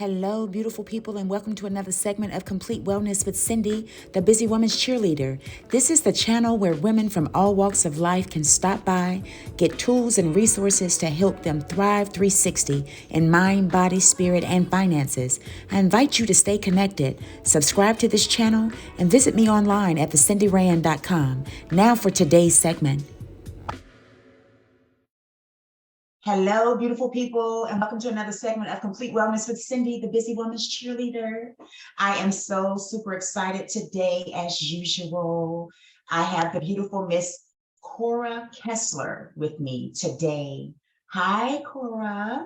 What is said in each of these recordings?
Hello, beautiful people, and welcome to another segment of Complete Wellness with Cindy, the Busy Woman's Cheerleader. This is the channel where women from all walks of life can stop by, get tools and resources to help them thrive 360 in mind, body, spirit, and finances. I invite you to stay connected, subscribe to this channel, and visit me online at thecindyrand.com. Now for today's segment. Hello, beautiful people, and welcome to another segment of Complete Wellness with Cindy, the Busy Woman's Cheerleader. I am so super excited today, as usual. I have the beautiful Miss Cora Kessler with me today. Hi, Cora.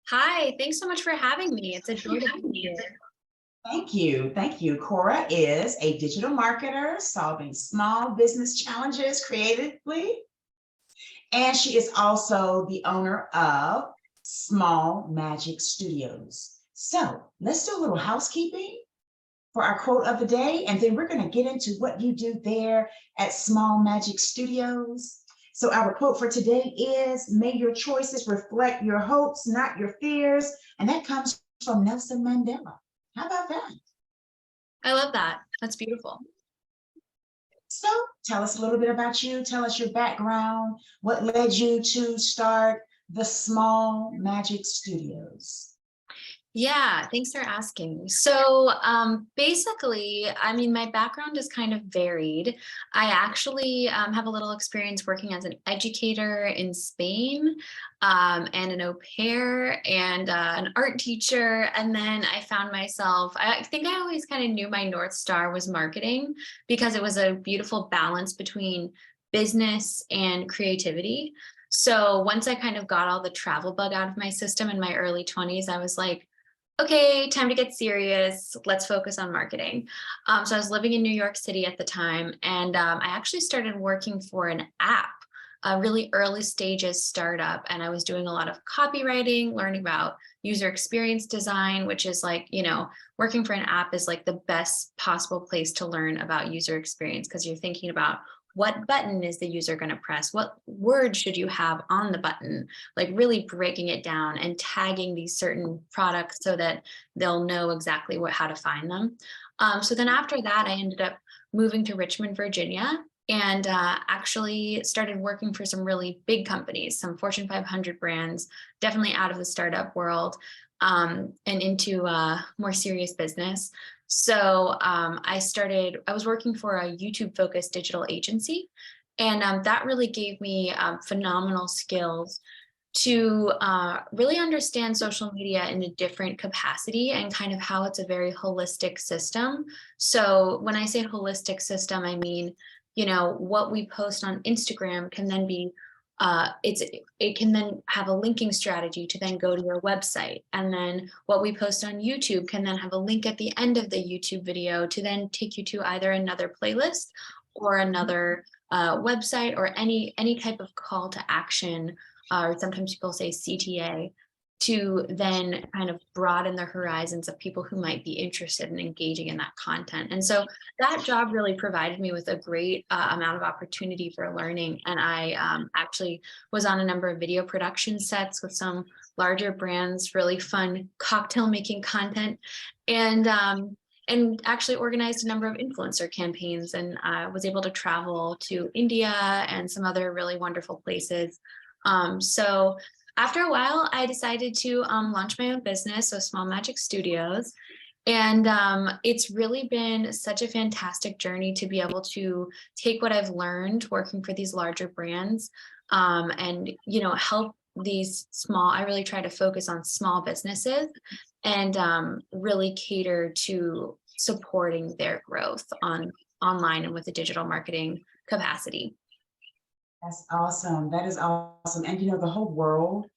Hi, thanks so much for having me. It's a joy to be here. Thank you. Thank you. Cora is a digital marketer solving small business challenges creatively. And she is also the owner of Small Magic Studios. So let's do a little housekeeping for our quote of the day, and then we're going to get into what you do there at Small Magic Studios. So our quote for today is, "May your choices reflect your hopes, not your fears." And that comes from Nelson Mandela. How about that? I love that. That's beautiful. So tell us a little bit about you. Tell us your background. What led you to start the Small Magic Studios? Yeah, thanks for asking. So basically, I mean, my background is kind of varied. I actually have a little experience working as an educator in Spain, and an au pair and an art teacher. And then I found myself, I think I always kind of knew my North Star was marketing because it was a beautiful balance between business and creativity. So once I kind of got all the travel bug out of my system in my early 20s, I was like, okay, time to get serious. Let's focus on marketing. So I was living in New York City at the time, and I actually started working for an app, a really early stages startup. And I was doing a lot of copywriting, learning about user experience design, which is like, working for an app is like the best possible place to learn about user experience because you're thinking about what button is the user going to press? What word should you have on the button? Like really breaking it down and tagging these certain products so that they'll know exactly how to find them. So then after that, I ended up moving to Richmond, Virginia, and actually started working for some really big companies, some Fortune 500 brands, definitely out of the startup world, and into more serious business. So I was working for a YouTube focused digital agency, and that really gave me phenomenal skills to really understand social media in a different capacity and kind of how it's a very holistic system. So when I say holistic system, I mean, what we post on Instagram can then be it can then have a linking strategy to then go to your website. And then what we post on YouTube can then have a link at the end of the YouTube video to then take you to either another playlist or another website or any type of call to action, or sometimes people say CTA, to then kind of broaden the horizons of people who might be interested in engaging in that content. And so that job really provided me with a great amount of opportunity for learning. And I actually was on a number of video production sets with some larger brands, really fun cocktail making content, and actually organized a number of influencer campaigns, and was able to travel to India and some other really wonderful places. So after a while, I decided to launch my own business, so Small Magic Studios. And it's really been such a fantastic journey to be able to take what I've learned working for these larger brands, and, help these I really try to focus on small businesses and really cater to supporting their growth online and with a digital marketing capacity. That's awesome. That is awesome. And the whole world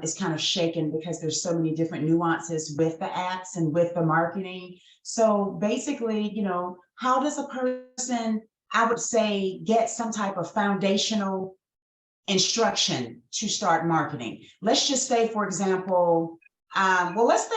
is kind of shaken because there's so many different nuances with the apps and with the marketing. So basically, how does a person, I would say, get some type of foundational instruction to start marketing? Let's just say, for example, let's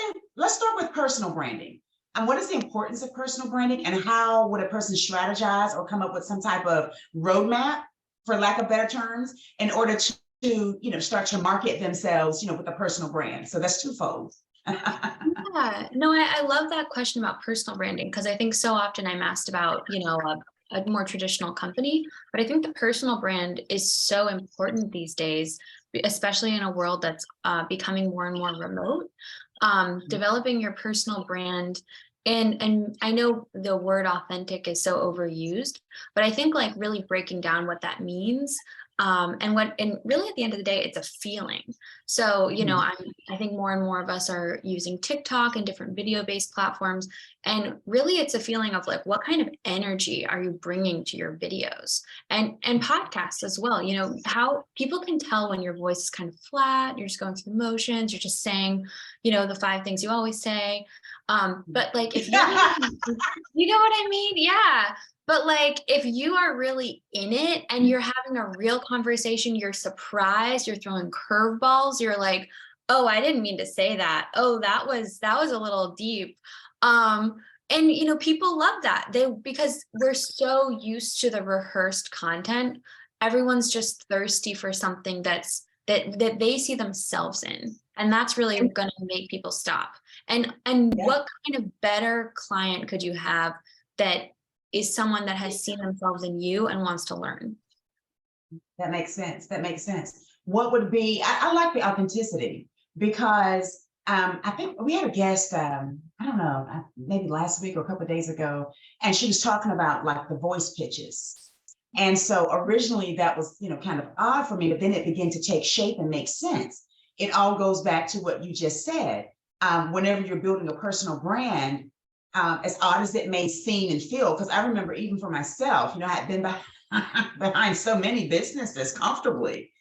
start with personal branding. And what is the importance of personal branding, and how would a person strategize or come up with some type of roadmap, for lack of better terms, in order to start to market themselves, with a personal brand? So that's twofold. Yeah, Yeah, no, I love that question about personal branding because I think so often I'm asked about, a more traditional company, but I think the personal brand is so important these days, especially in a world that's becoming more and more remote. Developing your personal brand, and I know the word authentic is so overused, but I think like really breaking down what that means. And really at the end of the day, it's a feeling. So, I think more and more of us are using TikTok and different video-based platforms. And really it's a feeling of like, what kind of energy are you bringing to your videos and podcasts as well? How people can tell when your voice is kind of flat, you're just going through the motions, you're just saying, the 5 things you always say. But like, if you're really, you know what I mean? Yeah. But like, if you are really in it and you're having a real conversation, you're surprised, you're throwing curveballs, you're like, oh, I didn't mean to say that. Oh, that was a little deep. And people love that. Because we're so used to the rehearsed content, everyone's just thirsty for something that they see themselves in. And that's really going to make people stop. And Yeah. what kind of better client could you have that is someone that has seen themselves in you and wants to learn? That makes sense. That makes sense. What would be, I like the authenticity because I think we had a guest, I don't know, maybe last week or a couple of days ago, and she was talking about like the voice pitches. And so originally that was, kind of odd for me, but then it began to take shape and make sense. It all goes back to what you just said. Whenever you're building a personal brand, as odd as it may seem and feel, because I remember even for myself, I had been behind so many businesses comfortably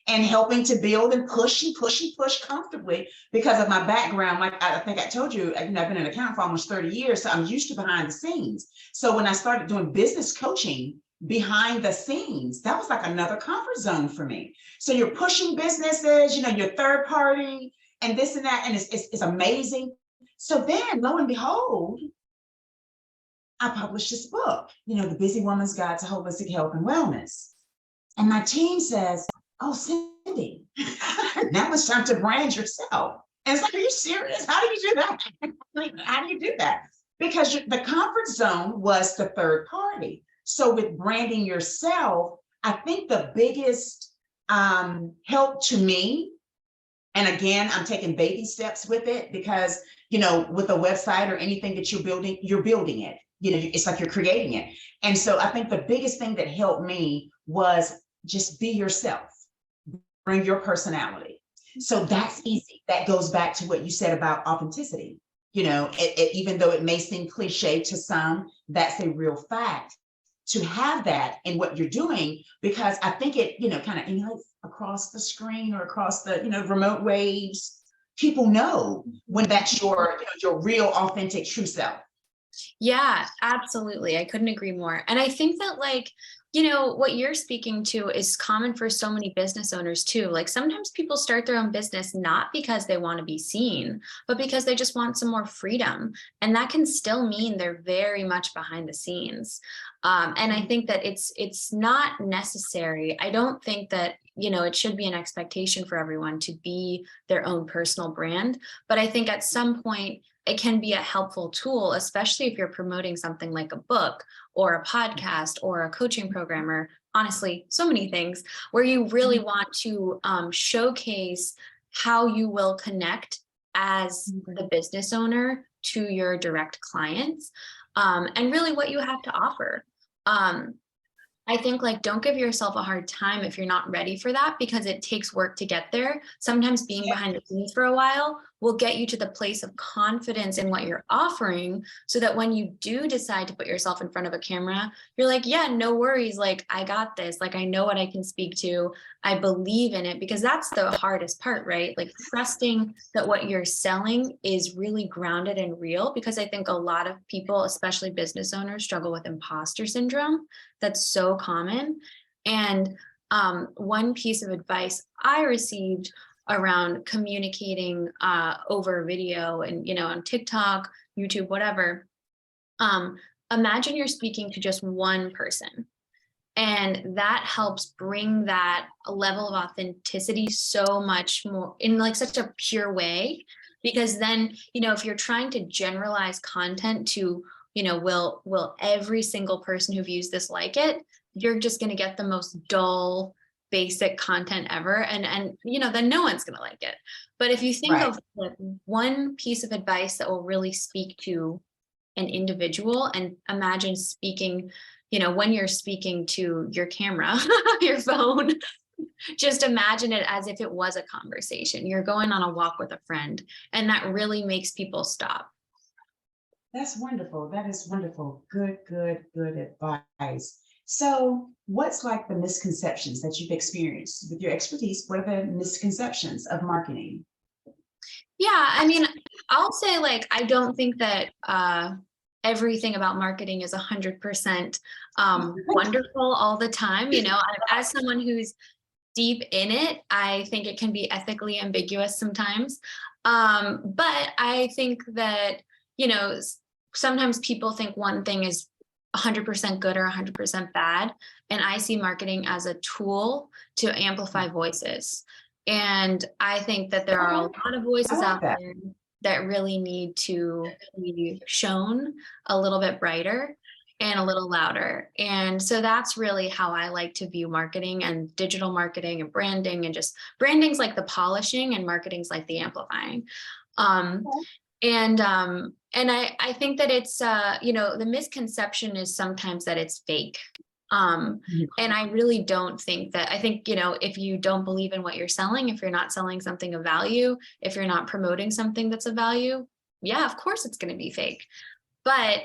and helping to build and push and push and push comfortably because of my background. Like I think I told you, I've been in accounting for almost 30 years, so I'm used to behind the scenes. So when I started doing business coaching behind the scenes, that was like another comfort zone for me. So you're pushing businesses, you're third party and this and that, and it's amazing. So then, lo and behold, I published this book, The Busy Woman's Guide to Holistic Health and Wellness. And my team says, oh, Cindy, now it's time to brand yourself. And it's like, are you serious? How do you do that? Like, how do you do that? Because the comfort zone was the third party. So with branding yourself, I think the biggest help to me, and again, I'm taking baby steps with it because, with a website or anything that you're building it. It's like you're creating it. And so I think the biggest thing that helped me was just be yourself, bring your personality. So that's easy. That goes back to what you said about authenticity. Even though it may seem cliche to some, that's a real fact to have that in what you're doing, because I think it, kind of emulates across the screen or across the, remote waves. People know when that's your real, authentic, true self. Yeah, absolutely. I couldn't agree more. And I think that what you're speaking to is common for so many business owners too. Like sometimes people start their own business not because they want to be seen, but because they just want some more freedom. And that can still mean they're very much behind the scenes. And I think that it's not necessary. I don't think that it should be an expectation for everyone to be their own personal brand. But I think at some point, it can be a helpful tool, especially if you're promoting something like a book or a podcast or a coaching program, or honestly, so many things where you really want to showcase how you will connect as the business owner to your direct clients, and really what you have to offer. I think don't give yourself a hard time if you're not ready for that, because it takes work to get there. Sometimes being behind the scenes for a while will get you to the place of confidence in what you're offering, so that when you do decide to put yourself in front of a camera, you're like, yeah, no worries. Like, I got this. Like, I know what I can speak to. I believe in it, because that's the hardest part, right? Like trusting that what you're selling is really grounded and real, because I think a lot of people, especially business owners, struggle with imposter syndrome. That's so common. And one piece of advice I received around communicating over video and, on TikTok, YouTube, whatever, imagine you're speaking to just one person. And that helps bring that level of authenticity so much more in like such a pure way Because then, if you're trying to generalize content to, will every single person who views this like it, you're just going to get the most dull, basic content ever. And then no one's going to like it. But if you think Right. of like one piece of advice that will really speak to an individual, and imagine speaking, when you're speaking to your camera, your phone, just imagine it as if it was a conversation. You're going on a walk with a friend, and that really makes people stop. That's wonderful. That is wonderful. Good, good, good advice. So, what's like the misconceptions that you've experienced with your expertise? What are the misconceptions of marketing? Yeah, I mean, I'll say like I don't think that everything about marketing is 100% wonderful all the time. As someone who's deep in it, I think it can be ethically ambiguous sometimes. But I think that, sometimes people think one thing is 100% good or 100% bad. And I see marketing as a tool to amplify voices. And I think that there are a lot of I voices like out that. there that really need to be shown a little bit brighter and a little louder. And so that's really how I like to view marketing and digital marketing and branding, and just branding's like the polishing and marketing's like the amplifying. Um, and I think that it's the misconception is sometimes that it's fake. And I really don't think that. I think, if you don't believe in what you're selling, if you're not selling something of value, if you're not promoting something that's of value, yeah, of course it's going to be fake. But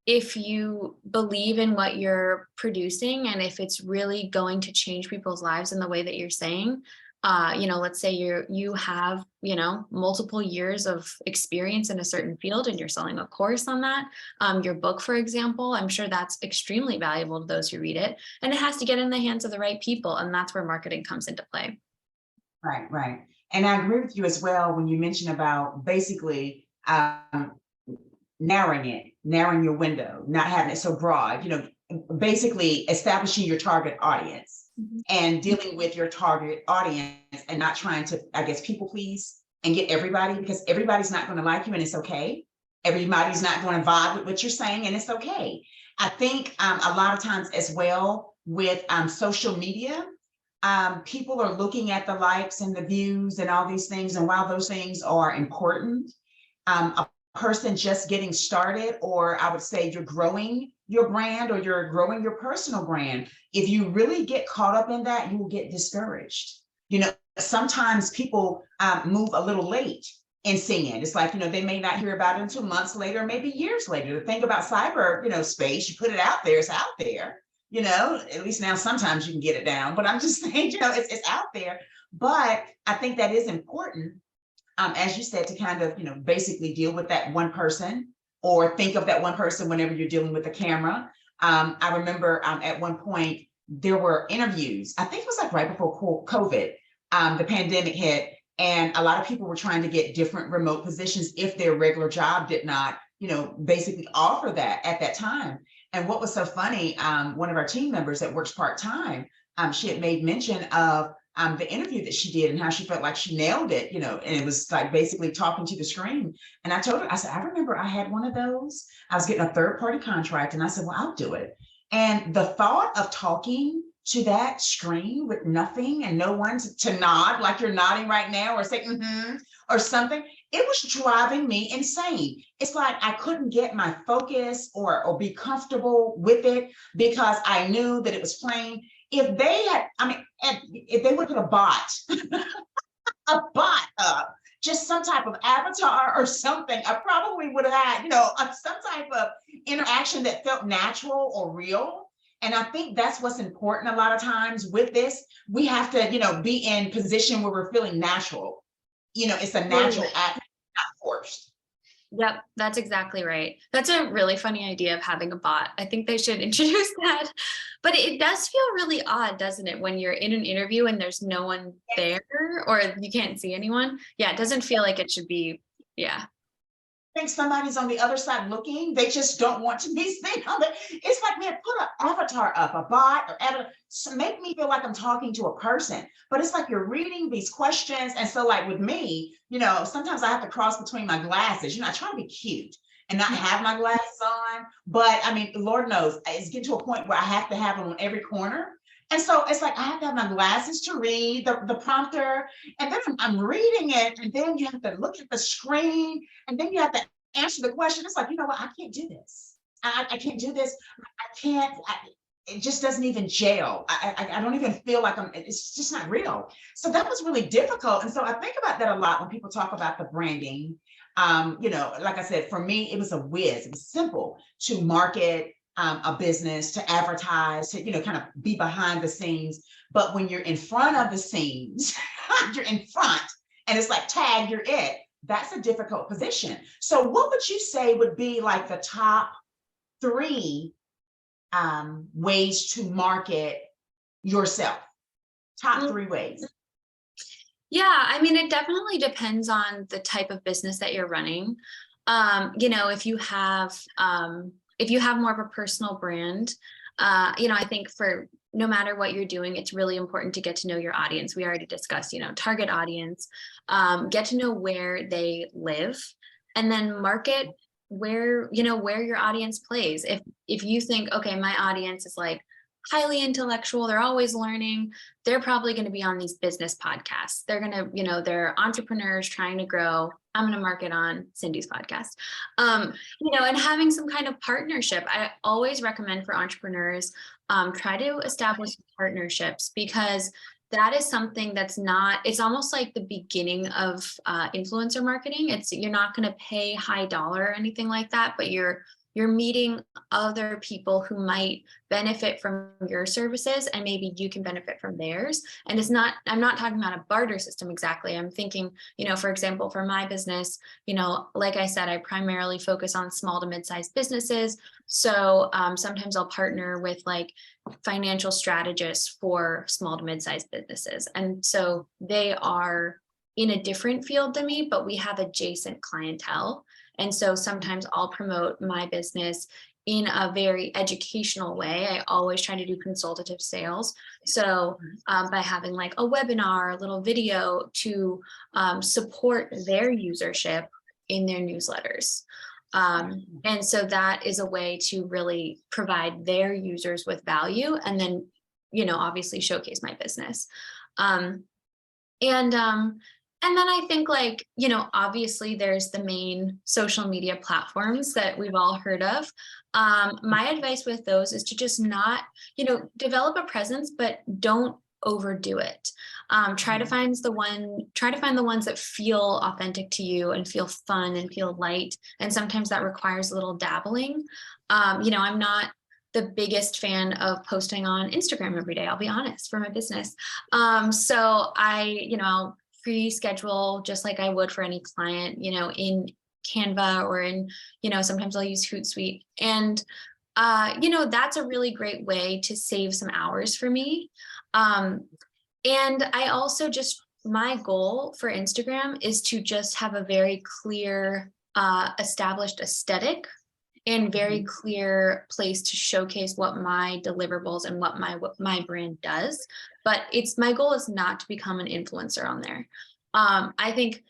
if you believe in what you're producing, and if it's really going to change people's lives in the way that you're saying, let's say you have, multiple years of experience in a certain field, and you're selling a course on that. Your book, for example, I'm sure that's extremely valuable to those who read it, and it has to get in the hands of the right people. And that's where marketing comes into play. Right, right. And I agree with you as well when you mention about basically narrowing your window, not having it so broad, basically establishing your target audience and dealing with your target audience, and not trying to, I guess, people please and get everybody, because everybody's not going to like you, and it's okay. Everybody's not going to vibe with what you're saying, and it's okay. I think a lot of times as well with social media, people are looking at the likes and the views and all these things. And while those things are important, a person just getting started, or I would say you're growing your brand or you're growing your personal brand, if you really get caught up in that, you will get discouraged. Sometimes people move a little late in seeing it. It's like, they may not hear about it until months later, maybe years later. The thing about cyber, space, you put it out there, it's out there. At least now sometimes you can get it down, but I'm just saying, it's out there. But I think that is important, as you said, to kind of, basically deal with that one person, or think of that one person whenever you're dealing with a camera. I remember at one point there were interviews, I think it was like right before COVID, the pandemic hit, and a lot of people were trying to get different remote positions if their regular job did not, basically offer that at that time. And what was so funny, one of our team members that works part-time, she had made mention of the interview that she did and how she felt like she nailed it, and it was like basically talking to the screen. And I told her, I said, I remember I had one of those. I was getting a third-party contract, and I said, well, I'll do it. And the thought of talking to that screen with nothing and no one to nod like you're nodding right now, or say or something, it was driving me insane. It's like I couldn't get my focus or be comfortable with it, because I knew that it was playing. If they had, if they would put a bot up, just some type of avatar or something, I probably would have had, some type of interaction that felt natural or real. And I think that's what's important a lot of times with this. We have to, be in position where we're feeling natural. It's a natural act, not forced. Yep, that's exactly right. That's a really funny idea of having a bot. I think they should introduce that. But it does feel really odd, doesn't it, when you're in an interview and there's no one there, or you can't see anyone? Yeah, it doesn't feel like it should be. Yeah. think somebody's on the other side looking. They just don't want to be seen on the. It's like, man, put an avatar up, a bot, or avatar, so make me feel like I'm talking to a person. But it's like you're reading these questions, and so like with me, sometimes I have to cross between my glasses. I try to be cute and not have my glasses on. But I mean, Lord knows, it's getting to a point where I have to have them on every corner. And so it's like I have to have my glasses to read the prompter, and then I'm reading it, and then you have to look at the screen, and then you have to answer the question. It's like, you know what? I can't do this. I can't do this. I can't. It just doesn't even gel. I don't even feel like it's just not real. So that was really difficult. And so I think about that a lot when people talk about the branding. Like I said, for me, it was a whiz. It was simple to market a business, to advertise, to, kind of be behind the scenes. But when you're in front of the scenes, you're in front, and it's like, tag, you're it. That's a difficult position. So what would you say would be like the top three ways to market yourself? Top three ways. Yeah, I mean, it definitely depends on the type of business that you're running. If you have more of a personal brand, I think for no matter what you're doing, it's really important to get to know your audience. We already discussed, target audience, get to know where they live, and then market where your audience plays. If you think, okay, my audience is like highly intellectual, they're always learning, they're probably going to be on these business podcasts. They're going to, they're entrepreneurs trying to grow. I'm going to market on Cindy's podcast. And having some kind of partnership. I always recommend for entrepreneurs, try to establish partnerships, because that is something it's almost like the beginning of influencer marketing. You're not going to pay high dollar or anything like that, but you're meeting other people who might benefit from your services, and maybe you can benefit from theirs. And I'm not talking about a barter system exactly. I'm thinking, for example, for my business, like I said, I primarily focus on small to mid-sized businesses. So sometimes I'll partner with like financial strategists for small to mid-sized businesses. And so they are in a different field than me, but we have adjacent clientele. And so sometimes I'll promote my business in a very educational way. I always try to do consultative sales. So by having like a webinar, a little video to support their usership in their newsletters. And so that is a way to really provide their users with value, and then, obviously showcase my business. And then I think obviously there's the main social media platforms that we've all heard of. My advice with those is to just not, develop a presence, but don't overdo it. Try to find the ones that feel authentic to you and feel fun and feel light. And sometimes that requires a little dabbling. I'm not the biggest fan of posting on Instagram every day, I'll be honest, for my business. So I'll pre-schedule just like I would for any client, in Canva or in, sometimes I'll use Hootsuite. And, that's a really great way to save some hours for me. And I also my goal for Instagram is to just have a very clear, established aesthetic and very clear place to showcase what my deliverables and what my brand does. But my goal is not to become an influencer on there. I think,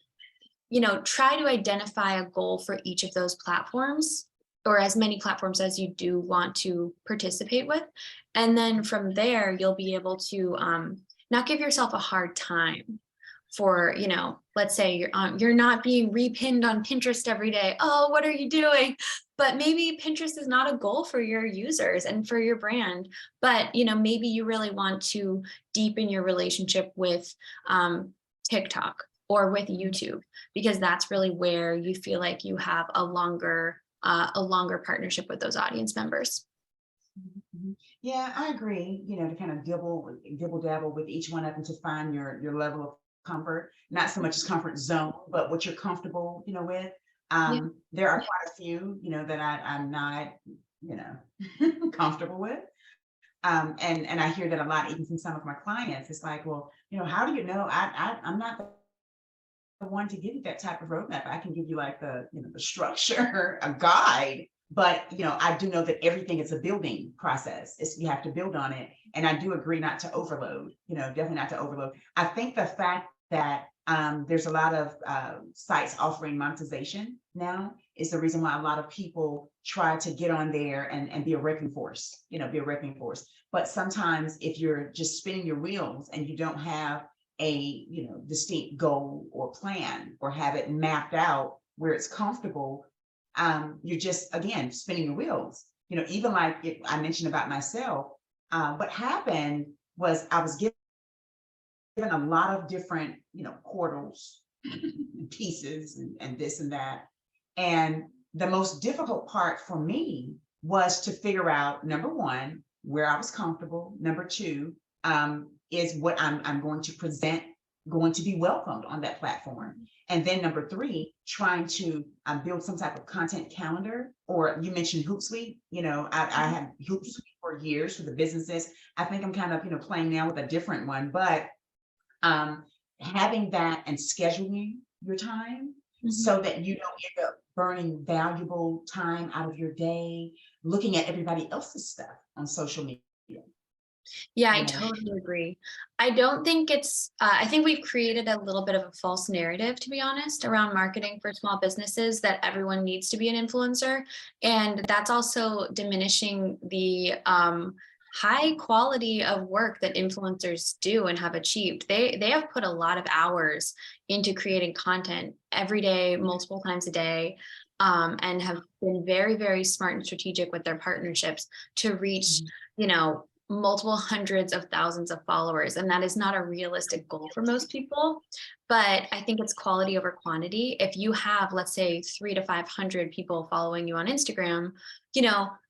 try to identify a goal for each of those platforms, or as many platforms as you do want to participate with. And then from there, you'll be able to not give yourself a hard time for, let's say you're not being repinned on Pinterest every day. Oh, what are you doing? But maybe Pinterest is not a goal for your users and for your brand, but maybe you really want to deepen your relationship with TikTok or with YouTube, because that's really where you feel like you have a longer partnership with those audience members. Yeah, I agree. To kind of dibble dabble with each one of them to find your level of comfort, not so much as comfort zone, but what you're comfortable, with. There are quite a few, that I'm not, comfortable with. And I hear that a lot, even from some of my clients. It's like, well, how do you know I'm not one to give you that type of roadmap. I can give you like the structure, a guide, but I do know that everything is a building process. You have to build on it. And I do agree not to overload, definitely not to overload. I think the fact that there's a lot of sites offering monetization now is the reason why a lot of people try to get on there and be a wrecking force, be a wrecking force. But sometimes if you're just spinning your wheels and you don't have a distinct goal or plan or have it mapped out where it's comfortable, you're just again spinning your wheels. Even like I mentioned about myself, what happened was I was given a lot of different portals and pieces and this and that, and the most difficult part for me was to figure out, number one, where I was comfortable. Number two, is what I'm going to present going to be welcomed on that platform. And then number three, trying to build some type of content calendar. Or you mentioned Hootsuite. I had Hootsuite for years for the businesses. I think I'm kind of playing now with a different one, but having that and scheduling your time so that you don't end up burning valuable time out of your day looking at everybody else's stuff on social media. Yeah, I totally agree. I don't think I think we've created a little bit of a false narrative, to be honest, around marketing for small businesses, that everyone needs to be an influencer. And that's also diminishing the high quality of work that influencers do and have achieved. They have put a lot of hours into creating content every day, multiple times a day, and have been very, very smart and strategic with their partnerships to reach, multiple hundreds of thousands of followers. And that is not a realistic goal for most people, but I think it's quality over quantity. If you have, let's say, 300 to 500 people following you on Instagram,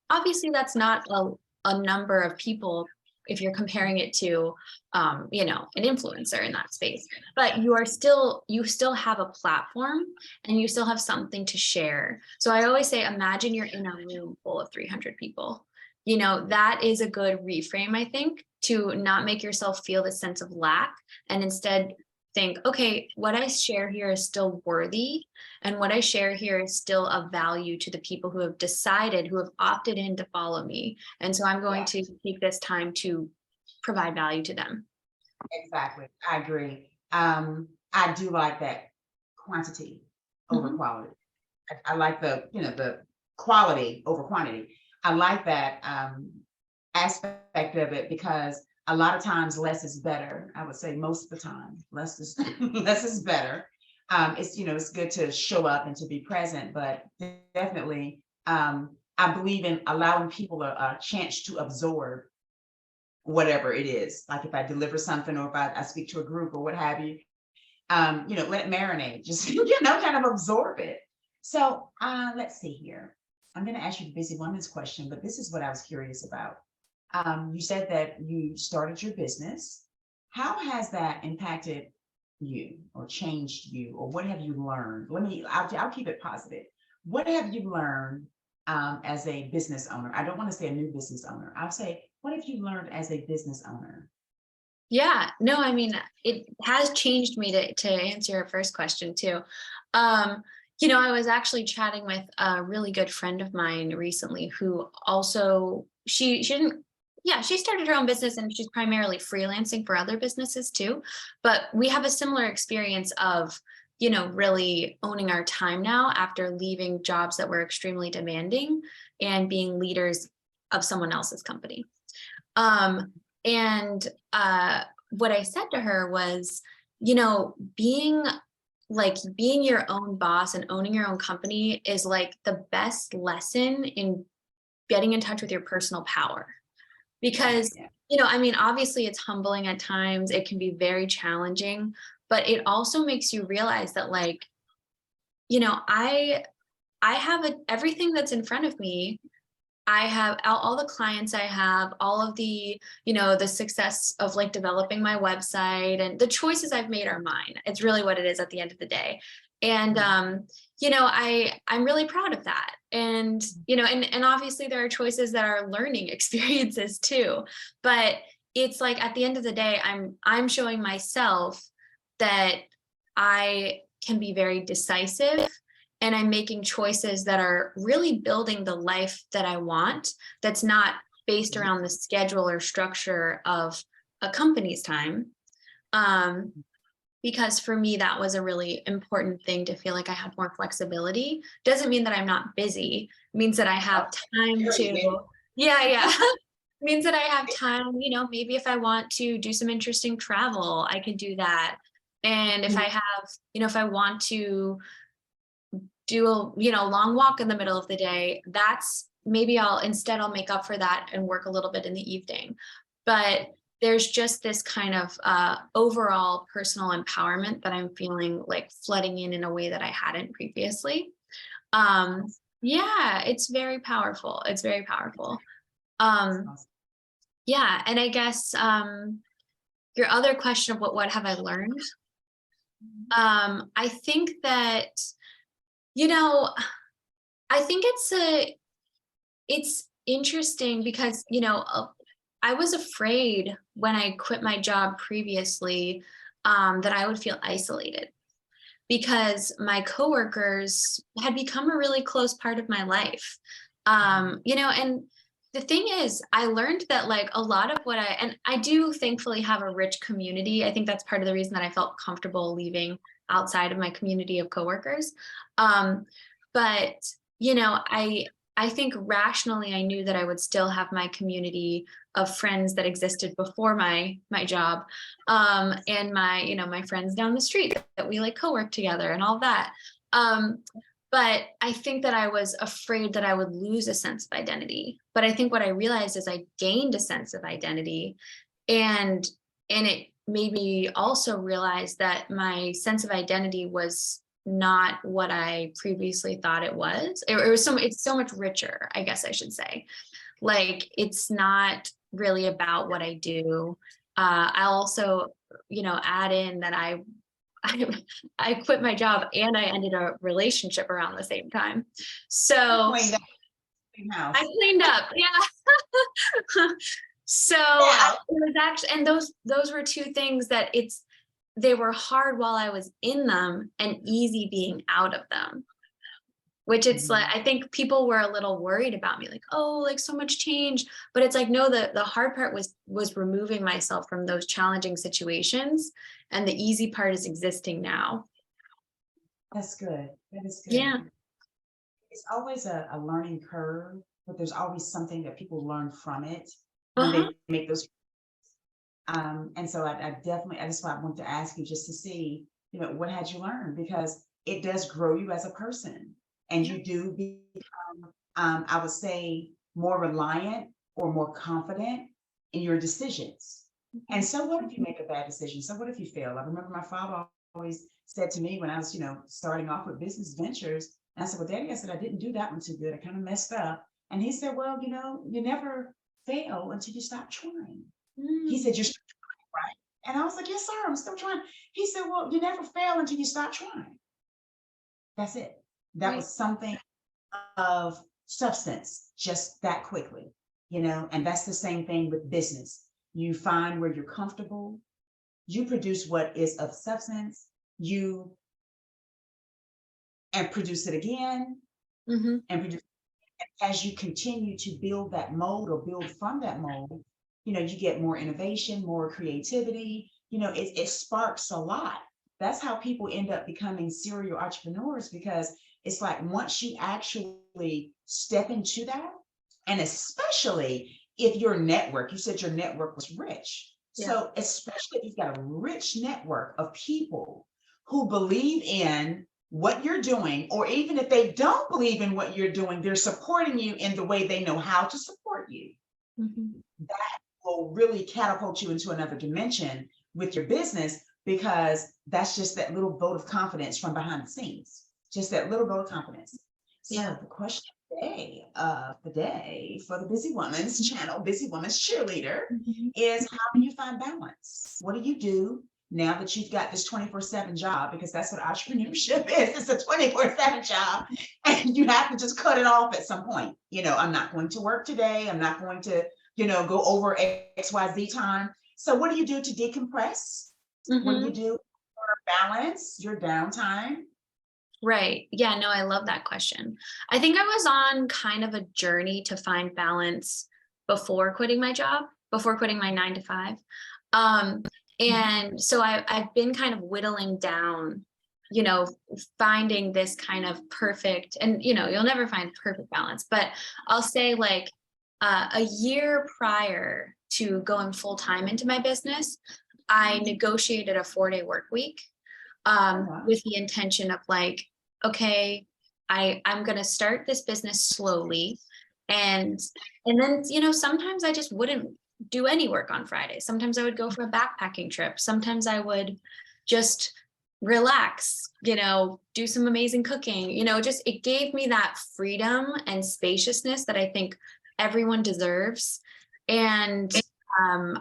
obviously that's not a number of people if you're comparing it to, an influencer in that space, but you still have a platform and you still have something to share. So I always say, imagine you're in a room full of 300 people. That is a good reframe, I think, to not make yourself feel this sense of lack and instead think, okay, what I share here is still worthy. And what I share here is still of value to the people who have decided, who have opted in to follow me. And so I'm going to take this time to provide value to them. Exactly. I agree. I do like that quantity over quality. I like the quality over quantity. I like that aspect of it because a lot of times less is better. I would say most of the time, less is less is better. It's good to show up and to be present, but definitely I believe in allowing people a chance to absorb whatever it is. Like if I deliver something or if I speak to a group or what have you, let it marinate, just kind of absorb it. So let's see here. I'm going to ask you the busy woman's question, but this is what I was curious about. You said that you started your business. How has that impacted you or changed you, or what have you learned? I'll keep it positive. What have you learned as a business owner? I don't want to say a new business owner. I'll say, what have you learned as a business owner? Yeah, no, I mean, it has changed me to answer your first question too. I was actually chatting with a really good friend of mine recently who also, she started her own business and she's primarily freelancing for other businesses too. But we have a similar experience of, really owning our time now after leaving jobs that were extremely demanding and being leaders of someone else's company. And what I said to her was, being your own boss and owning your own company is like the best lesson in getting in touch with your personal power. Because, obviously it's humbling at times, it can be very challenging, but it also makes you realize that I have everything that's in front of me. I have all the clients I have, all of the, the success of developing my website, and the choices I've made are mine. It's really what it is at the end of the day. And, I'm really proud of that. And, and obviously there are choices that are learning experiences too, but it's at the end of the day, I'm showing myself that I can be very decisive, and I'm making choices that are really building the life that I want, that's not based around the schedule or structure of a company's time. Um, because for me, that was a really important thing, to feel like I had more flexibility. Doesn't mean that I'm not busy. It means that I have time to, yeah, yeah. Means that I have time, maybe if I want to do some interesting travel, I can do that. And if I have, if I want to do a, long walk in the middle of the day, that's maybe I'll make up for that and work a little bit in the evening. But there's just this kind of overall personal empowerment that I'm feeling like flooding in a way that I hadn't previously. Um, yeah, it's very powerful. It's very powerful. Um, yeah, and I guess your other question of what have I learned? I think that, I think it's interesting because, I was afraid when I quit my job previously, that I would feel isolated, because my coworkers had become a really close part of my life. And the thing is, I learned that like a lot of and I do thankfully have a rich community. I think that's part of the reason that I felt comfortable leaving outside of my community of coworkers. But, I think rationally I knew that I would still have my community of friends that existed before my job, and my friends down the street that we like co-work together and all that. But I think that I was afraid that I would lose a sense of identity. But I think what I realized is I gained a sense of identity, and it made me also realize that my sense of identity was not what I previously thought it was. It's so much richer, I guess I should say. Like, it's not really about what I do. I'll also, add in that I quit my job and I ended a relationship around the same time. So I cleaned up. Yeah. So it was actually, and those were two things that they were hard while I was in them and easy being out of them. Which it's like, I think people were a little worried about me, like, oh, like so much change. But it's like, no, the hard part was removing myself from those challenging situations. And the easy part is existing now. That's good. That is good. Yeah. It's always a learning curve, but there's always something that people learn from it when they make those. And so I definitely, that's why I wanted to ask you, just to see, what had you learned? Because it does grow you as a person, and you do become, I would say, more reliant or more confident in your decisions. And so what if you make a bad decision? So what if you fail? I remember my father always said to me when I was, starting off with business ventures, and I said, well, Daddy, I said, I didn't do that one too good. I kind of messed up. And he said, well, you never fail until you stop trying. He said, you're still trying, right? And I was like, yes, sir, I'm still trying. He said, well, you never fail until you stop trying. That's it. That was something of substance just that quickly, and that's the same thing with business. You find where you're comfortable, you produce what is of substance, and produce it again, and produce. As you continue to build that mold or build from that mold, you get more innovation, more creativity, it sparks a lot. That's how people end up becoming serial entrepreneurs, because it's like once you actually step into that, and especially if your network, you said your network was rich. Yeah. So especially if you've got a rich network of people who believe in what you're doing, or even if they don't believe in what you're doing, they're supporting you in the way they know how to support you. That will really catapult you into another dimension with your business, because that's just that little vote of confidence from behind the scenes, just that little vote of confidence. So the question of the day for the Busy Woman's channel, Busy Woman's Cheerleader, is how do you find balance? What do you do now that you've got this 24/7 job? Because that's what entrepreneurship is. It's a 24/7 job, and you have to just cut it off at some point. I'm not going to work today. I'm not going to, go over XYZ time. So what do you do to decompress? What do you do for balance your downtime? Right. Yeah, no, I love that question. I think I was on kind of a journey to find balance before quitting my job, before quitting my 9 to 5. Um, Mhm. and so I've been kind of whittling down, you know, finding this kind of perfect, and you'll never find perfect balance, but I'll say like a year prior to going full time into my business, I negotiated a 4-day work week, Oh, wow. with the intention of like, okay, I'm gonna start this business slowly, and then sometimes I just wouldn't do any work on Friday. Sometimes I would go for a backpacking trip. Sometimes I would just relax, do some amazing cooking. Just it gave me that freedom and spaciousness that I think everyone deserves. And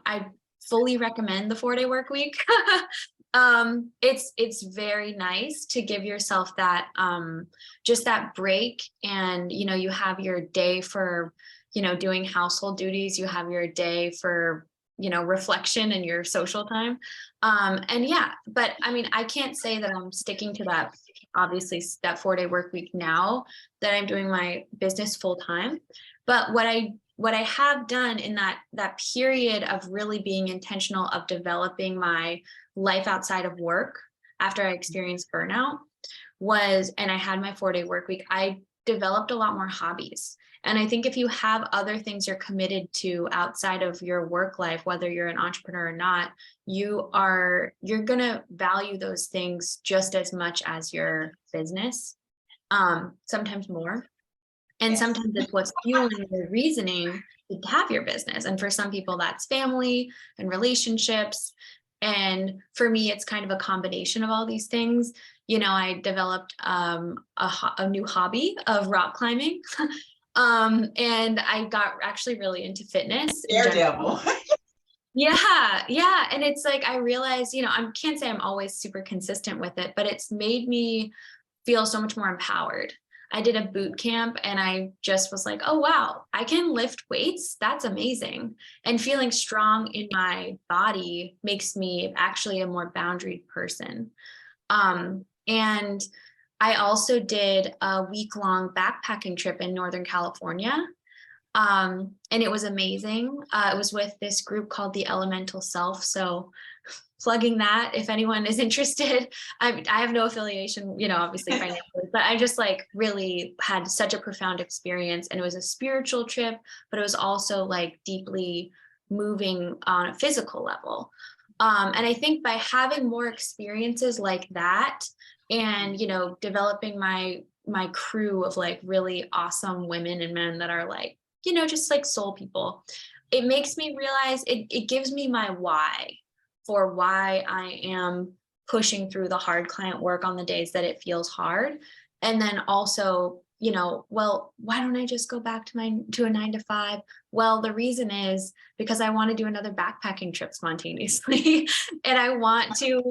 I fully recommend the 4-day work week. It's very nice to give yourself that just that break, and you have your day for doing household duties, you have your day for reflection and your social time. And yeah, but I mean, I can't say that I'm sticking to that, obviously, that 4-day work week now that I'm doing my business full time. But what I have done in that period of really being intentional of developing my life outside of work after I experienced burnout and I had my 4-day work week, I developed a lot more hobbies. And I think if you have other things you're committed to outside of your work life, whether you're an entrepreneur or not, you're going to value those things just as much as your business, sometimes more. And Yes. sometimes it's what's fueling your reasoning to have your business. And for some people, that's family and relationships. And for me, it's kind of a combination of all these things. I developed a new hobby of rock climbing. And I got actually really into fitness in general. Daredevil. Yeah, yeah. And it's like I realized, I can't say I'm always super consistent with it, but it's made me feel so much more empowered. I did a boot camp and I just was like, oh, wow, I can lift weights. That's amazing. And feeling strong in my body makes me actually a more boundaried person. And I also did a week-long backpacking trip in Northern California. And it was amazing. It was with this group called the Elemental Self. So plugging that if anyone is interested. I have no affiliation, obviously financially, but I just like really had such a profound experience, and it was a spiritual trip, but it was also like deeply moving on a physical level. And I think by having more experiences like that, and developing my crew of like really awesome women and men that are like, just like soul people, it makes me realize it gives me my why for why I am pushing through the hard client work on the days that it feels hard. And then also, well, why don't I just go back to a 9 to 5? Well, the reason is because I want to do another backpacking trip spontaneously. And I want to,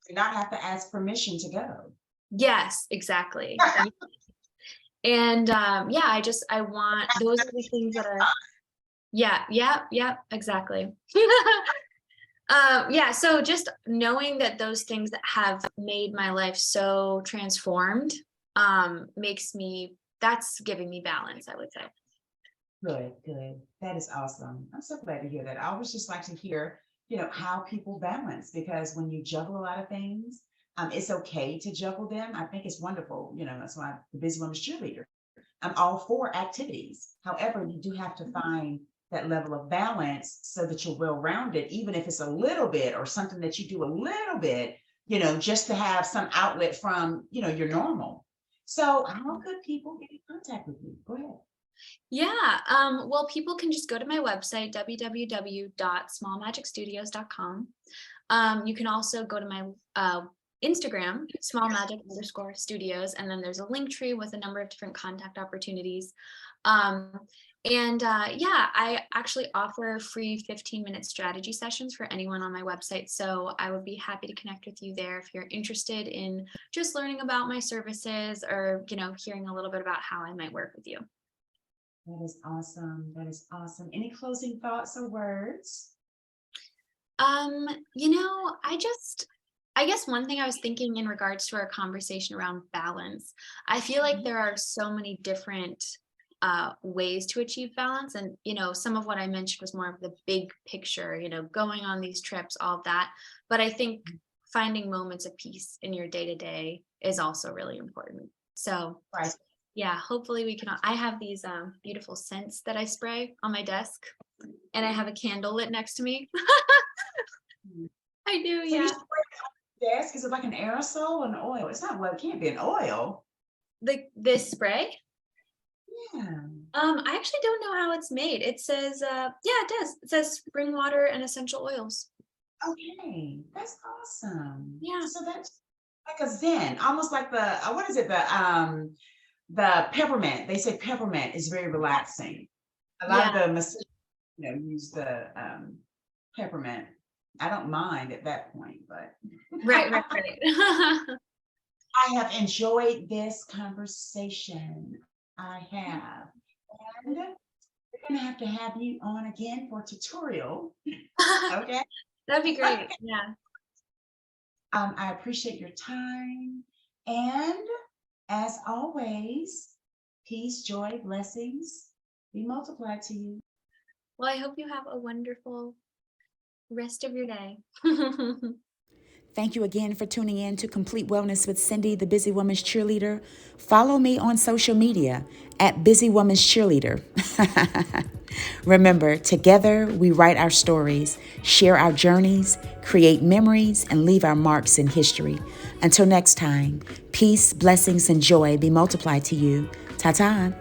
Do not have to ask permission to go. yes, exactly. And yeah, I want, those are the things that are, yeah, yeah, yeah, exactly. Yeah, so just knowing that those things that have made my life so transformed, that's giving me balance, I would say. Good, good. That is awesome. I'm so glad to hear that. I always just like to hear, how people balance, because when you juggle a lot of things, it's okay to juggle them. I think it's wonderful. That's why I'm the busy woman's cheerleader. I'm all for activities. However, you do have to find that level of balance so that you're well rounded, even if it's a little bit or something that you do a little bit, just to have some outlet from, your normal. So, how could people get in contact with you? Go ahead. Yeah, well, people can just go to my website, www.smallmagicstudios.com. You can also go to my Instagram, smallmagic_studios, and then there's a link tree with a number of different contact opportunities. Um, and yeah, I actually offer free 15-minute strategy sessions for anyone on my website. So I would be happy to connect with you there if you're interested in just learning about my services, or, hearing a little bit about how I might work with you. That is awesome. That is awesome. Any closing thoughts or words? Um, you know, I I guess one thing I was thinking in regards to our conversation around balance, I feel like Mhm. there are so many different ways to achieve balance. And, some of what I mentioned was more of the big picture, going on these trips, all of that. But I think finding moments of peace in your day to day is also really important. So, Right. yeah, hopefully we can. I have these beautiful scents that I spray on my desk, and I have a candle lit next to me. Mhm. I do, So you yeah. spray it on your desk, is it like an aerosol or an oil? It's not, well, it can't be an oil. This spray. Yeah. I actually don't know how it's made. It says, yeah, it does. It says spring water and essential oils. Okay, that's awesome. Yeah. So that's like a zen, almost like the, what is it? The peppermint. They say peppermint is very relaxing. A lot of Yeah. the use the peppermint. I don't mind at that point, but Right, right, right. I have enjoyed this conversation. I have. And we're gonna have to have you on again for a tutorial. Okay. That'd be great. Yeah. I appreciate your time. And as always, peace, joy, blessings be multiplied to you. Well, I hope you have a wonderful rest of your day. Thank you again for tuning in to Complete Wellness with Cindy, the Busy Woman's Cheerleader. Follow me on social media at Busy Woman's Cheerleader. Remember, together we write our stories, share our journeys, create memories, and leave our marks in history. Until next time, peace, blessings, and joy be multiplied to you. Ta-ta.